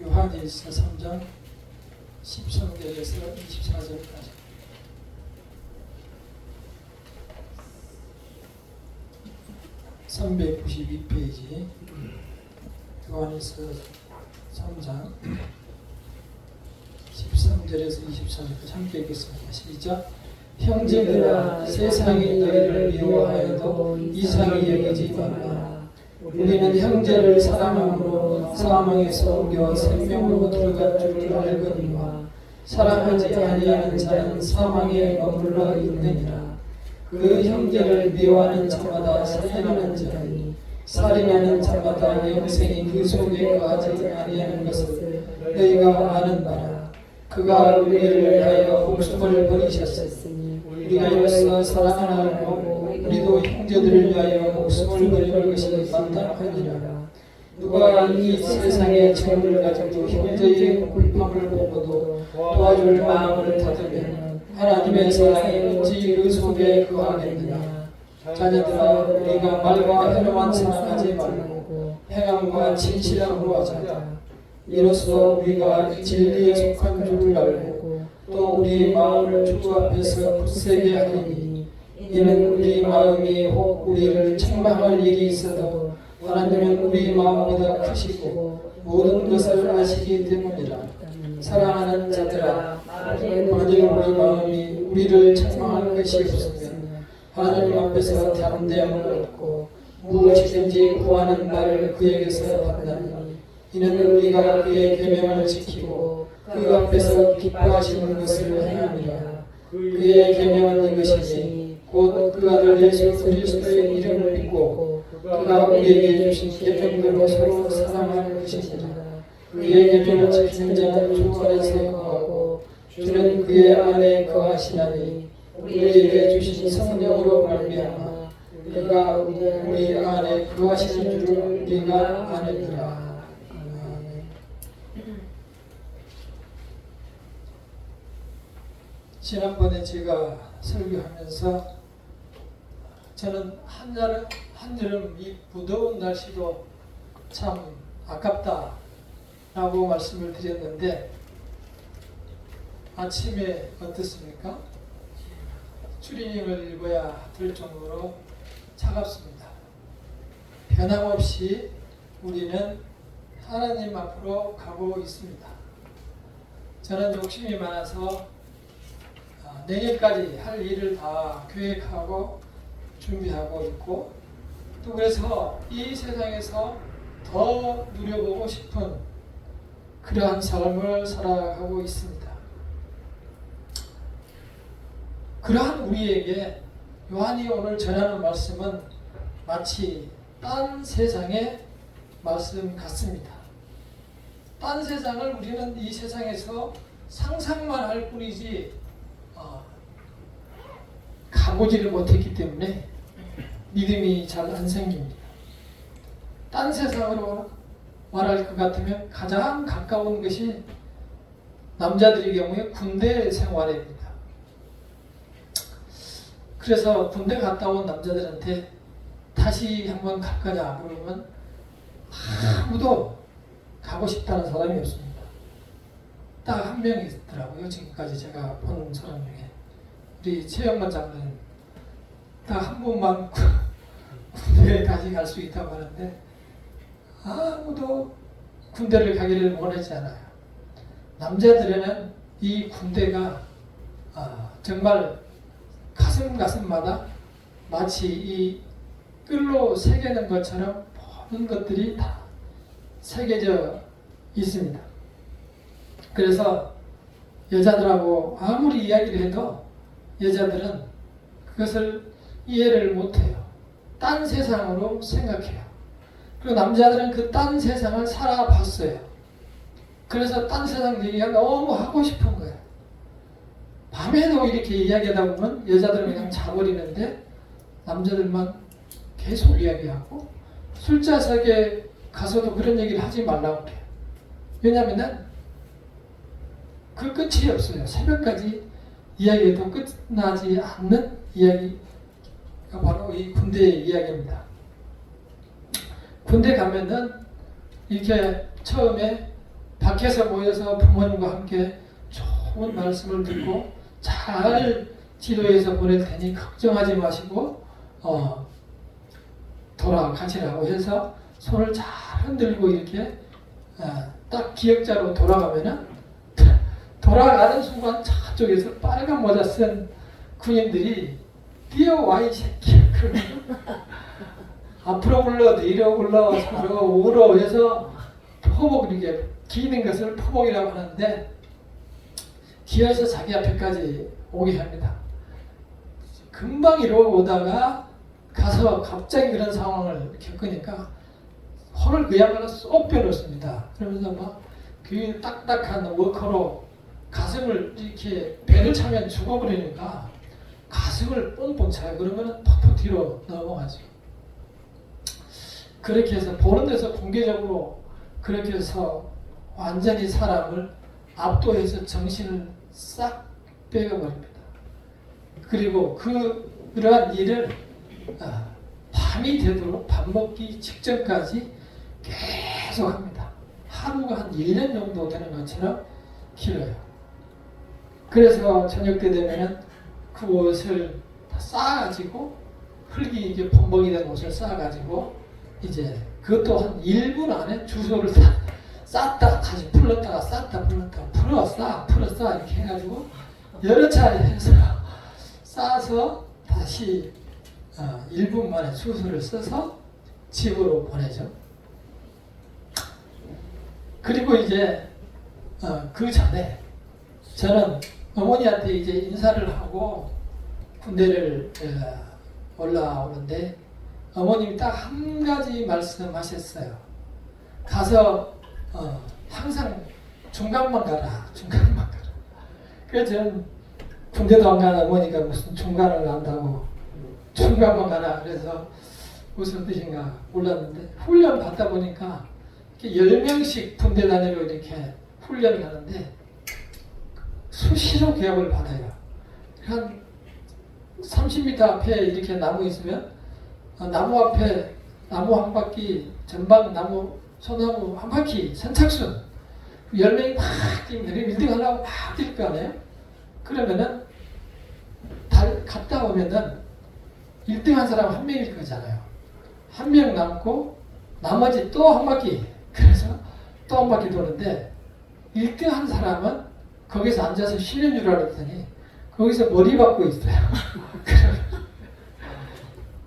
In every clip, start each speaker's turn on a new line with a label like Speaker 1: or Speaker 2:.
Speaker 1: 요한일서 3장 13절에서 24절까지. (392페이지) 요한일서 3장 13절에서 24절까지 함께 읽겠습니다. 시작. 형제들아, 세상이 너희를 미워하여도 이상히 여기지 말라. 우리는 형제를 사랑함으로 사망에서 옮겨 생명으로 들어갈 줄 알거니와 사랑하지 아니하는 자는 사망에 머물러 있느니라. 그 형제를 미워하는 자마다 살인하는 자니 살인하는 자마다 영생이 그 속에 거하지 아니하는 것을 너희가 아는 바라. 그가 우리를 위하여 목숨을 버리셨으니 우리가 이로써 사랑하고 우리도 형제들을 위하여 목숨을 버리는 것이 마땅하니라. 누가 이 세상의 재물을 가지고 형제의 불평을 보고도 도와줄 마음을 닫으면 하나님의 사랑이 어찌 그 속에 거하겠느냐. 자녀들아, 우리가 말과 행함만 사랑하지 말고 행함과 진실함으로 하자. 이로써 우리가 진리에 속한 줄을 알고 또 우리 마음을 주 앞에서 굳세게 하리니 이는 우리 마음이 혹 우리를 책망할 일이 있어도 하나님은 우리 마음보다 크시고 모든 것을 아시기 때문이라. 사랑하는 자들아, 만일 우리 마음이 우리를 책망할 것이 없으면 하나님 앞에서 담대함을 얻고 무엇이든지 구하는 바를 그에게서 받나니 이는 우리가 그의 계명을 지키고 그 앞에서 기뻐하시는 것을 행함이라. 그의 계명은 이것이니 곧 그 아들 예수 그리스도의 이름을 믿고 그가 우리에게 주신 계명대로 서로 사랑하는 것이니라. 그의 계명을 지키는 자는 주 안에서 거하고 주는 그의 안에 거하시나니 우리에게 주신 성령으로 말미암아 그가 우리 안에 거하시는 줄을 우리가 아느니라. 지난번에 제가 설교하면서 저는 한여름 이 무더운 날씨도 참 아깝다라고 말씀을 드렸는데 아침에 어떻습니까? 추리닝을 입어야 될 정도로 차갑습니다. 변함없이 우리는 하나님 앞으로 가고 있습니다. 저는 욕심이 많아서 내일까지 할 일을 다 계획하고 준비하고 있고 또 그래서 이 세상에서 더 누려보고 싶은 그러한 삶을 살아가고 있습니다. 그러한 우리에게 요한이 오늘 전하는 말씀은 마치 딴 세상의 말씀 같습니다. 딴 세상을 우리는 이 세상에서 상상만 할 뿐이지 가보지를 못했기 때문에 믿음이 잘 안 생깁니다. 딴 세상으로 말할 것 같으면 가장 가까운 것이 남자들의 경우에 군대 생활입니다. 그래서 군대 갔다 온 남자들한테 다시 한번 갈 거냐 물으면 아무도 가고 싶다는 사람이 없습니다. 딱 한 명이 있더라고요. 지금까지 제가 본 사람 중에 우리 최영만 장로님 딱 한 번만 군대에 다시 갈 수 있다고 하는데 아무도 군대를 가기를 원하지 않아요. 남자들에는 이 군대가 정말 가슴마다 마치 이 끈로 새기는 것처럼 모든 것들이 다 새겨져 있습니다. 그래서 여자들하고 아무리 이야기를 해도 여자들은 그것을 이해를 못해요. 딴 세상으로 생각해요. 그리고 남자들은 그 딴 세상을 살아봤어요. 그래서 딴 세상 얘기가 너무 하고 싶은 거예요. 밤에도 이렇게 이야기하다 보면 여자들은 그냥 자버리는데 남자들만 계속 이야기하고 술자석에 가서도 그런 얘기를 하지 말라고 그래요. 왜냐하면 그 끝이 없어요. 새벽까지 이야기해도 끝나지 않는 이야기가 바로 이 군대의 이야기입니다. 군대 가면은 이렇게 처음에 밖에서 모여서 부모님과 함께 좋은 말씀을 듣고 잘 지도해서 보낼 테니 걱정하지 마시고 돌아가시라고 해서 손을 잘 흔들고 이렇게 딱 기역자로 돌아가면은 돌아가는 순간 저쪽에서 빨간 모자 쓴 군인들이 뛰어와 이 새끼 앞으로 굴러 뒤로 굴러 좌로 우로 해서 포복 이렇게 기는 것을 포복이라고 하는데 기어서 자기 앞에까지 오게 합니다. 금방 이러고오다가 가서 갑자기 그런 상황을 겪으니까 hor을 그야말로 쏙 빼놓습니다. 그러면서 막 그 딱딱한 워커로 가슴을 이렇게 배를 차면 죽어버리니까 가슴을 뽕뽕 차요. 그러면 퍽퍽 뒤로 넘어가죠. 그렇게 해서 보는 데서 공개적으로 그렇게 해서 완전히 사람을 압도해서 정신을 싹 빼가버립니다. 그리고 그러한 일을 밤이 되도록 밥 먹기 직전까지 계속합니다. 하루가 한 1년 정도 되는 것처럼 길어요. 그래서 저녁 때 되면은 그 옷을 다 쌓아가지고 흙이 이게 범벅이 된 옷을 쌓아가지고 이제 그것도 한 1분 안에 주소를 쌓다가 다시 풀었다가 쌓다 풀었다가 풀었다 이렇게 해가지고 여러 차례 해서 쌓아서 다시 1분 만에 주소를 써서 집으로 보내죠. 그리고 이제 그 전에 저는 어머니한테 이제 인사를 하고 군대를 올라오는데 어머님이 딱 한 가지 말씀하셨어요. 가서 항상 중간만 가라. 그래서 저는 군대도 안 가는 어머니가 무슨 중간을 간다고 중간만 가라. 그래서 무슨 뜻인가 몰랐는데 훈련 받다 보니까 10명씩 군대 단위로 이렇게 훈련을 하는데 수시로 교육을 받아요. 한 30m 앞에 이렇게 나무 있으면 나무 앞에 나무 한 바퀴 전방 나무 소나무 한 바퀴 선착순 10명이 막 뛰면 1등 하려고 막 뛸 거 아니에요? 그러면은 갔다 오면은 1등 한 사람 한 명일 거잖아요. 한 명 남고 나머지 또 한 바퀴 그래서 또 한 바퀴 도는데 1등 한 사람은 거기서 앉아서 쉬는 줄 알았더니 거기서 머리 박고 있어요.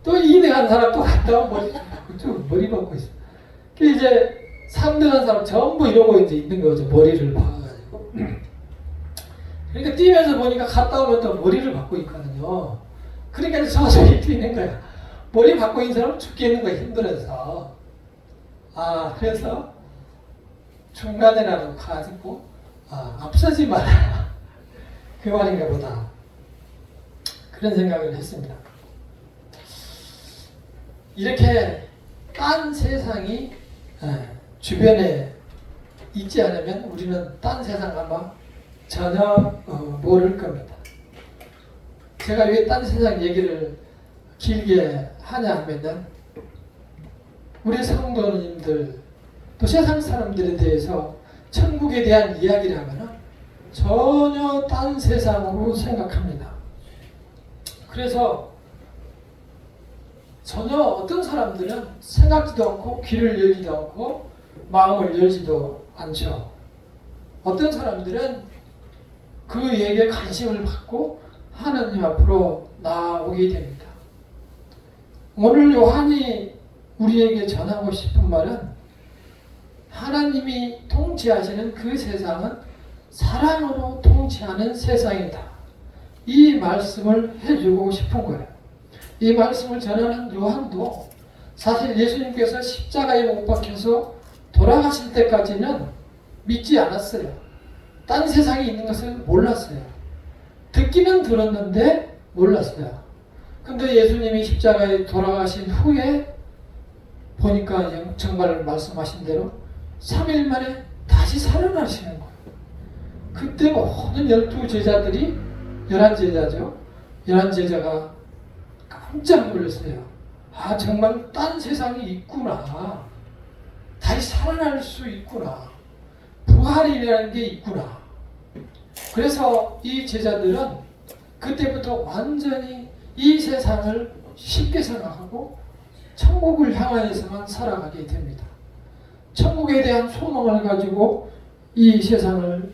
Speaker 1: 또 2등 한 사람 또 갔다 오면 머리 박고 있어요. 이제 3등 한 사람 전부 이러고 이제 있는 거죠. 머리를 박아가지고. 그러니까 뛰면서 보니까 갔다 오면 또 머리를 박고 있거든요. 그러니까 서서히 뛰는 거야. 머리 박고 있는 사람은 죽겠는 거야. 힘들어서. 그래서 중간에라도 가지고 앞서지 마라. 그 말인가 보다. 그런 생각을 했습니다. 이렇게 딴 세상이 주변에 있지 않으면 우리는 딴 세상 아마 전혀 모를 겁니다. 제가 왜 딴 세상 얘기를 길게 하냐 하면은 우리 성도님들 또 세상 사람들에 대해서 천국에 대한 이야기를 하면은 전혀 딴 세상으로 생각합니다. 그래서 전혀 어떤 사람들은 생각지도 않고 귀를 열지도 않고 마음을 열지도 않죠. 어떤 사람들은 그 얘기에 관심을 받고 하나님 앞으로 나오게 됩니다. 오늘 요한이 우리에게 전하고 싶은 말은 하나님이 통치하시는 그 세상은 사랑으로 통치하는 세상이다. 이 말씀을 해주고 싶은 거예요. 이 말씀을 전하는 요한도 사실 예수님께서 십자가에 못 박혀서 돌아가실 때까지는 믿지 않았어요. 딴 세상이 있는 것을 몰랐어요. 듣기는 들었는데 몰랐어요. 근데 예수님이 십자가에 돌아가신 후에 보니까 정말 말씀하신 대로 3일 만에 다시 살아나시는 거예요. 그때 모든 12제자들이 11제자죠. 11제자가 깜짝 놀랐어요. 정말 딴 세상이 있구나. 다시 살아날 수 있구나. 부활 부활이라는 게 있구나. 그래서 이 제자들은 그때부터 완전히 이 세상을 쉽게 생각하고 천국을 향하여서만 살아가게 됩니다. 천국에 대한 소망을 가지고 이 세상을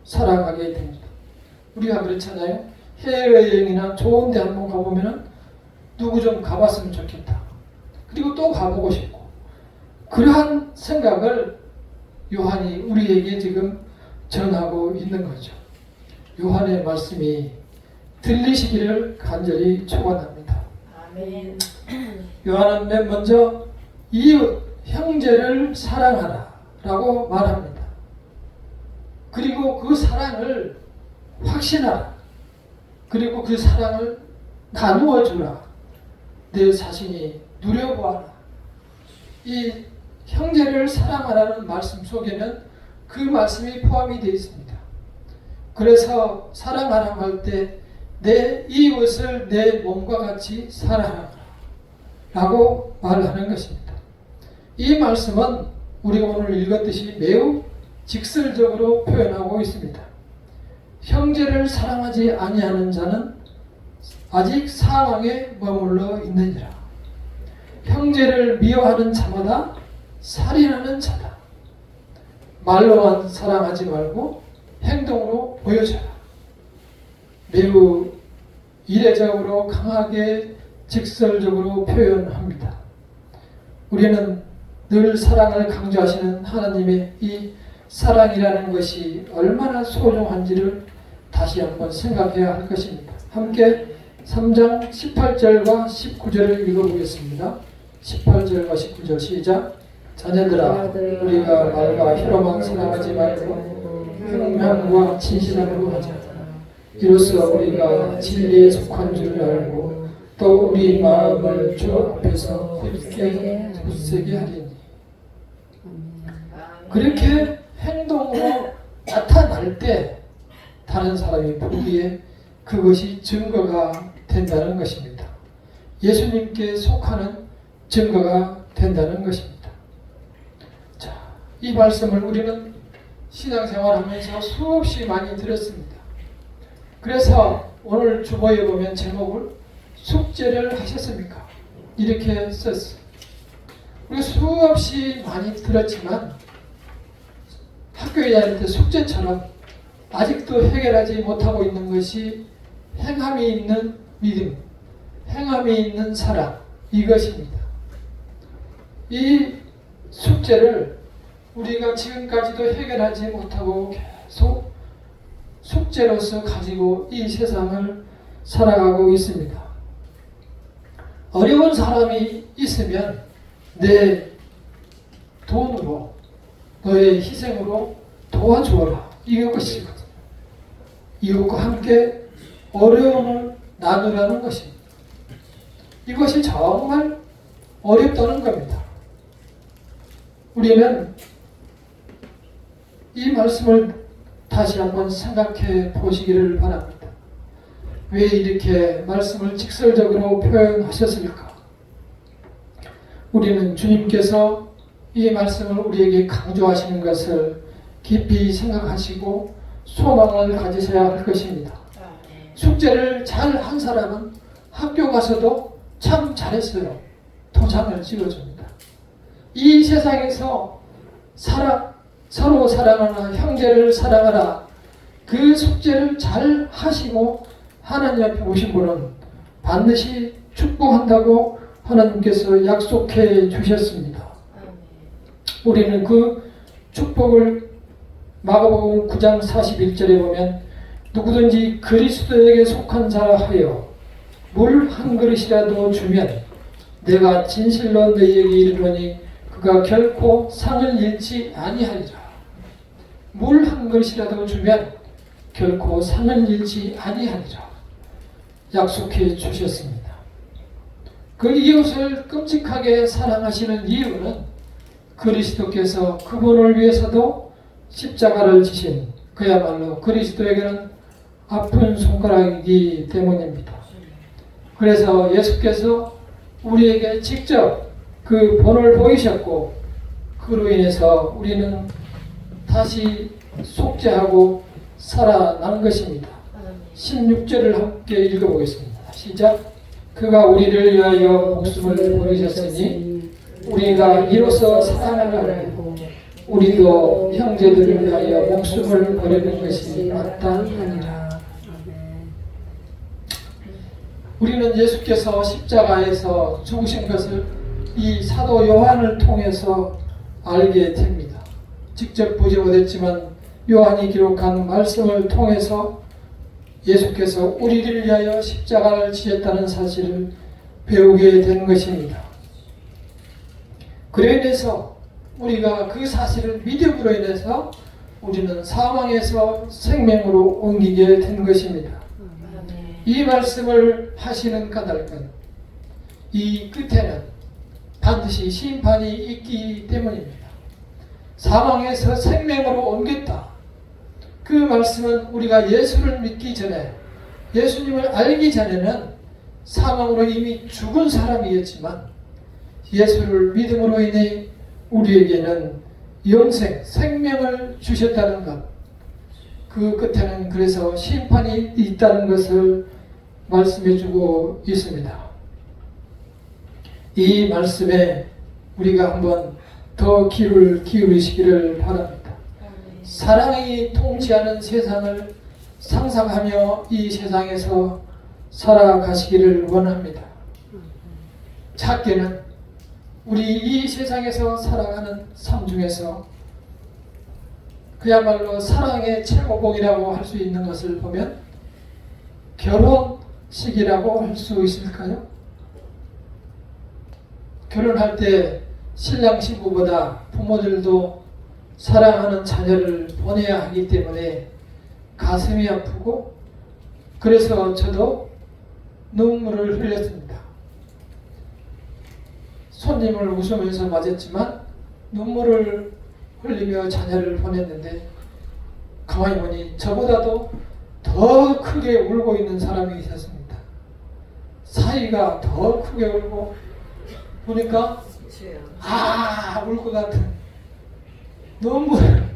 Speaker 1: 살아가게 됩니다. 우리가 그렇잖아요. 해외여행이나 좋은 데 한번 가보면 누구 좀 가봤으면 좋겠다. 그리고 또 가보고 싶고, 그러한 생각을 요한이 우리에게 지금 전하고 있는 거죠. 요한의 말씀이 들리시기를 간절히 축원합니다.
Speaker 2: 아멘.
Speaker 1: 요한은 맨 먼저 이웃 형제를 사랑하라 라고 말합니다. 그리고 그 사랑을 확신하라. 그리고 그 사랑을 나누어 주라. 내 자신이 누려보아라. 이 형제를 사랑하라는 말씀 속에는 그 말씀이 포함이 되어 있습니다. 그래서 사랑하라고 할 때 내 이웃을 내 몸과 같이 사랑하라 라고 말하는 것입니다. 이 말씀은 우리가 오늘 읽었듯이 매우 직설적으로 표현하고 있습니다. 형제를 사랑하지 아니하는 자는 아직 사망에 머물러 있느니라. 형제를 미워하는 자마다 살인하는 자다. 말로만 사랑하지 말고 행동으로 보여줘라. 매우 이례적으로 강하게 직설적으로 표현합니다. 우리는 늘 사랑을 강조하시는 하나님의 이 사랑이라는 것이 얼마나 소중한지를 다시 한번 생각해야 할 것입니다. 함께 3장 18절과 19절을 읽어보겠습니다. 18절과 19절 시작. 자녀들아, 우리가 말과 혀로만 사랑하지 말고 행함과 진실함으로 하자. 이로써 우리가 진리에 속한 줄 알고 또 우리 마음을 주 앞에서 굳세게 하리니. 그렇게 행동으로 나타날 때 다른 사람이 보기에 그것이 증거가 된다는 것입니다. 예수님께 속하는 증거가 된다는 것입니다. 자, 이 말씀을 우리는 신앙생활하면서 수없이 많이 들었습니다. 그래서 오늘 주보에 보면 제목을 숙제를 하셨습니까? 이렇게 썼어요. 우리 수없이 많이 들었지만 학교에 다닐 때 숙제처럼 아직도 해결하지 못하고 있는 것이 행함이 있는 믿음, 행함이 있는 사랑, 이것입니다. 이 숙제를 우리가 지금까지도 해결하지 못하고 계속 숙제로서 가지고 이 세상을 살아가고 있습니다. 어려운 사람이 있으면 내 돈으로, 너의 희생으로 도와주어라. 이것이거든요. 이웃과 함께 어려움을 나누라는 것입니다. 이것이 정말 어렵다는 겁니다. 우리는 이 말씀을 다시 한번 생각해 보시기를 바랍니다. 왜 이렇게 말씀을 직설적으로 표현하셨을까? 우리는 주님께서 이 말씀을 우리에게 강조하시는 것을 깊이 생각하시고 소망을 가지셔야 할 것입니다. 숙제를 잘 한 사람은 학교 가서도 참 잘했어요. 도장을 찍어줍니다. 이 세상에서 서로 사랑하라, 형제를 사랑하라, 그 숙제를 잘 하시고 하나님 앞에 오신 분은 반드시 축복한다고 하나님께서 약속해 주셨습니다. 우리는 그 축복을 마가복음 9장 41절에 보면 누구든지 그리스도에게 속한 자 하여 물 한 그릇이라도 주면 내가 진실로 너희에게 이르노니 그가 결코 상을 잃지 아니하리라. 물 한 그릇이라도 주면 결코 상을 잃지 아니하리라. 약속해 주셨습니다. 그 이웃을 끔찍하게 사랑하시는 이유는 그리스도께서 그분을 위해서도 십자가를 지신 그야말로 그리스도에게는 아픈 손가락이기 때문입니다. 그래서 예수께서 우리에게 직접 그 본을 보이셨고 그로 인해서 우리는 다시 속죄하고 살아난 것입니다. 16절을 함께 읽어보겠습니다. 시작. 그가 우리를 위하여 목숨을 버리셨으니 우리가 이로써 사랑을 알고 우리도 형제들을 위하여 목숨을 버리는 것이 마땅하니라. 우리는 예수께서 십자가에서 죽으신 것을 이 사도 요한을 통해서 알게 됩니다. 직접 보지 못했지만 요한이 기록한 말씀을 통해서 예수께서 우리를 위하여 십자가를 지셨다는 사실을 배우게 된 것입니다. 그로 인해서 우리가 그 사실을 믿음으로 인해서 우리는 사망에서 생명으로 옮기게 된 것입니다. 이 말씀을 하시는 까닭은 이 끝에는 반드시 심판이 있기 때문입니다. 사망에서 생명으로 옮겼다. 그 말씀은 우리가 예수를 믿기 전에, 예수님을 알기 전에는 사망으로 이미 죽은 사람이었지만 예수를 믿음으로 인해 우리에게는 영생, 생명을 주셨다는 것, 그 끝에는 그래서 심판이 있다는 것을 말씀해주고 있습니다. 이 말씀에 우리가 한번 더 귀를 기울이시기를 바랍니다. 사랑이 통치하는 세상을 상상하며 이 세상에서 살아가시기를 원합니다. 작게는 우리 이 세상에서 살아가는 삶 중에서 그야말로 사랑의 최고봉이라고 할 수 있는 것을 보면 결혼식이라고 할 수 있을까요? 결혼할 때 신랑 신부보다 부모들도 사랑하는 자녀를 보내야 하기 때문에 가슴이 아프고 그래서 저도 눈물을 흘렸습니다. 손님을 웃으면서 맞았지만 눈물을 흘리며 자녀를 보냈는데 가만히 보니 저보다도 더 크게 울고 있는 사람이 있었습니다. 사이가 더 크게 울고 보니까 울 것 같은 눈물을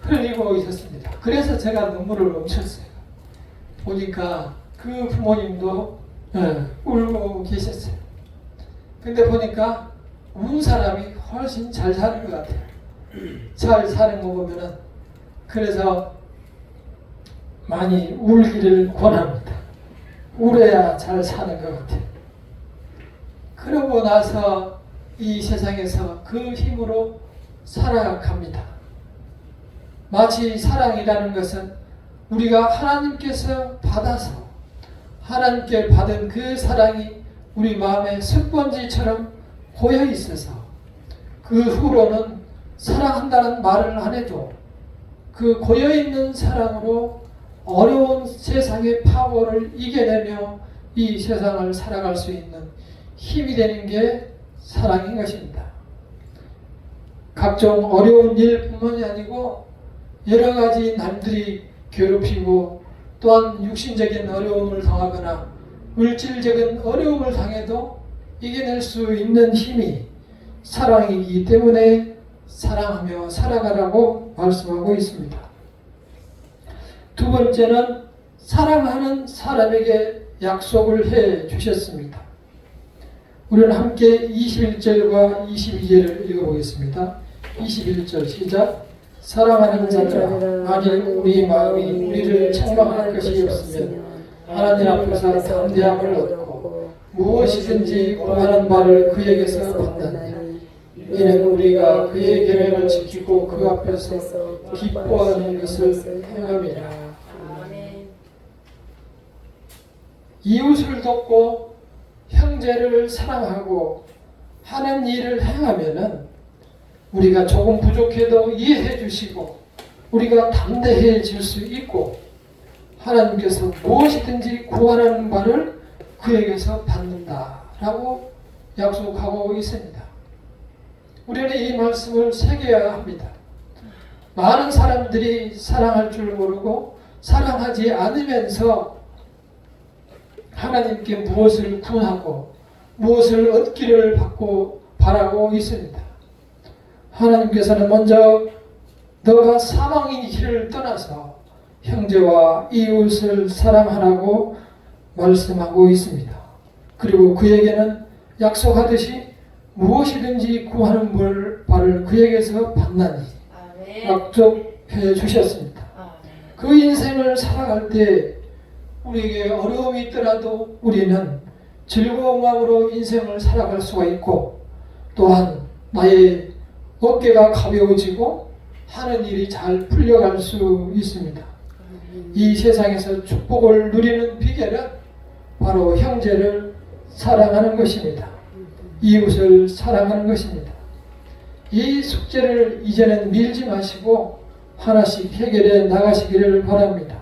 Speaker 1: 흘리고 있었습니다. 그래서 제가 눈물을 멈췄어요. 보니까 그 부모님도 울고 계셨어요. 근데 보니까 운 사람이 훨씬 잘 사는 것 같아요. 잘 사는 거 보면은 그래서 많이 울기를 권합니다. 울어야 잘 사는 것 같아요. 그러고 나서 이 세상에서 그 힘으로 살아갑니다. 마치 사랑이라는 것은 우리가 하나님께서 받아서 하나님께 받은 그 사랑이 우리 마음에 스펀지처럼 고여 있어서 그 후로는 사랑한다는 말을 안 해도 그 고여 있는 사랑으로 어려운 세상의 파워를 이겨내며 이 세상을 살아갈 수 있는 힘이 되는 게 사랑인 것입니다. 각종 어려운 일뿐만이 아니고 여러 가지 남들이 괴롭히고 또한 육신적인 어려움을 당하거나 물질적인 어려움을 당해도 이겨낼 수 있는 힘이 사랑이기 때문에 사랑하며 살아가라고 말씀하고 있습니다. 두 번째는 사랑하는 사람에게 약속을 해 주셨습니다. 우리는 함께 21절과 22절을 읽어보겠습니다. 21절 시작. 사랑하는 자들아, 만일 우리 마음이 우리를 책망할 것이 없으면 하나님 앞에서 담대함을 얻고 무엇이든지 구하는 바를 그에게서 받나니 이는 우리가 그의 계명을 지키고 그 앞에서 기뻐하는 것을 행함이라. 이웃을 돕고 형제를 사랑하고 하는 일을 행하면은 우리가 조금 부족해도 이해해 주시고 우리가 담대해질 수 있고 하나님께서 무엇이든지 구하는 바를 그에게서 받는다라고 약속하고 있습니다. 우리는 이 말씀을 새겨야 합니다. 많은 사람들이 사랑할 줄 모르고 사랑하지 않으면서 하나님께 무엇을 구하고 무엇을 얻기를 바라고 있습니다. 하나님께서는 먼저 너가 사망의 길을 떠나서 형제와 이웃을 사랑하라고 말씀하고 있습니다. 그리고 그에게는 약속하듯이 무엇이든지 구하는 바를 그에게서 받나니 약속해 주셨습니다. 그 인생을 살아갈 때 우리에게 어려움이 있더라도 우리는 즐거운 마음으로 인생을 살아갈 수가 있고, 또한 나의 어깨가 가벼워지고 하는 일이 잘 풀려갈 수 있습니다. 이 세상에서 축복을 누리는 비결은 바로 형제를 사랑하는 것입니다. 이웃을 사랑하는 것입니다. 이 숙제를 이제는 밀지 마시고 하나씩 해결해 나가시기를 바랍니다.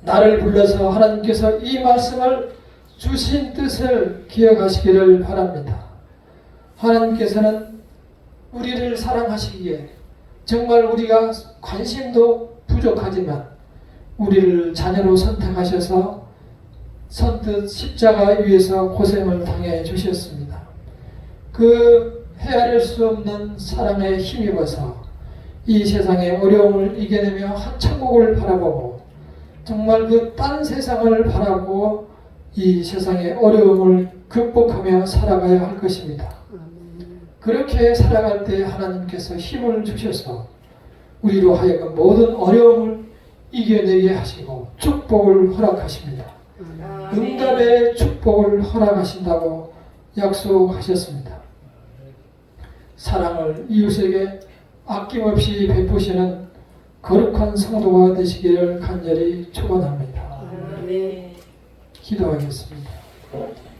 Speaker 1: 나를 불러서 하나님께서 이 말씀을 주신 뜻을 기억하시기를 바랍니다. 하나님께서는 우리를 사랑하시기에 정말 우리가 관심도 부족하지만 우리를 자녀로 선택하셔서 선뜻 십자가 위에서 고생을 당해 주셨습니다. 그 헤아릴 수 없는 사랑에 힘입어서 이 세상의 어려움을 이겨내며 한 천국을 바라보고 정말 그 딴 세상을 바라보고 이 세상의 어려움을 극복하며 살아가야 할 것입니다. 그렇게 살아갈 때 하나님께서 힘을 주셔서 우리로 하여금 모든 어려움을 이겨내게 하시고 축복을 허락하십니다. 응답의 축복을 허락하신다고 약속하셨습니다. 사랑을 이웃에게 아낌없이 베푸시는 거룩한 성도가 되시기를 간절히 축원합니다. 기도하겠습니다.